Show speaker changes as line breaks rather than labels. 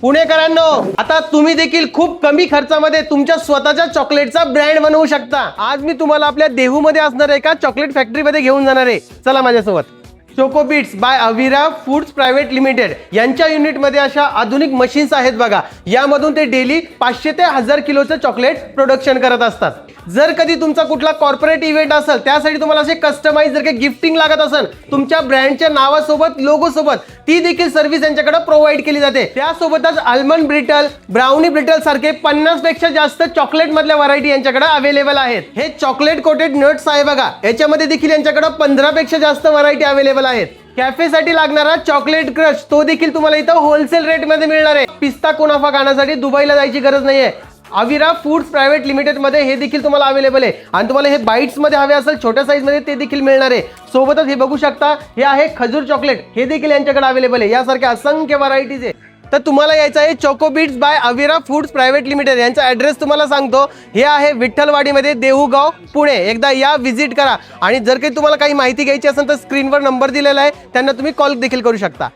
पुणेकरांनो, आता तुम्ही देखील खूप कमी खर्चामध्ये तुमच्या स्वतःच्या चॉकलेटचा ब्रँड बनवू शकता। आज मी तुम्हाला आपल्या देहूमध्ये असणाऱ्या एका चॉकलेट फॅक्टरीमध्ये घेऊन जाणार आहे। चला माझ्यासोबत। Choco beats by Avira foods private limited यांच्या युनिटमध्ये अशा आधुनिक मशीन्स आहेत बघा। यामधून ते डेली 500 ते 1000 किलोचं चॉकलेट प्रोडक्शन करत असतात। जर कधी तुमचा कुठला कॉर्पोरेट इव्हेंट असेल, त्यासाठी तुम्हाला असे कस्टमाइज जर काही गिफ्टिंग लागत असेल तुमच्या ब्रँडच्या नावासोबत, लोगो सोबत, ती देखील सर्व्हिस यांच्याकडे प्रोव्हाइड केली जाते। त्यासोबतच आल्मंड ब्रिटल, ब्राउनी ब्रिटल सारखे 50 पेक्षा जास्त चॉकलेट मधल्या व्हरायटी यांच्याकडे अवेलेबल आहेत। हे चॉकलेट कोटेड नट्स आहे बघा, याच्यामध्ये देखील यांच्याकडे 15 पेक्षा जास्त व्हरायटी अवेलेबल आहेत। कॅफेसाठी लागणारा चॉकलेट क्रश तो देखील तुम्हाला इथं होलसेल रेट मध्ये मिळणार आहे। पिस्ता कुनाफा खाण्यासाठी दुबईला जायची गरज नाहीये। अविरा फूड्स प्रायव्हेट लिमिटेड मध्ये हे देखील तुम्हाला अवेलेबल आहे। आणि तुम्हाला हे बाईट्स मध्ये हवे असेल छोट्या साईज मध्ये, ते देखील मिळणार आहे। सोबतच हे बघू शकता, हे आहे खजूर चॉकलेट, हे देखील यांच्याकडे अवेलेबल आहे। यासारख्या असंख्य व्हरायटीज आहे। तर तुम्हाला यायचं आहे choco beats by Avira foods private limited. यांचा ॲड्रेस तुम्हाला सांगतो, हे आहे विठ्ठलवाडीमध्ये, देहूगाव, पुणे। एकदा या, व्हिजिट करा। आणि जर काही तुम्हाला काही माहिती घ्यायची असेल तर स्क्रीनवर नंबर दिलेला आहे, त्यांना तुम्ही कॉल देखील करू शकता।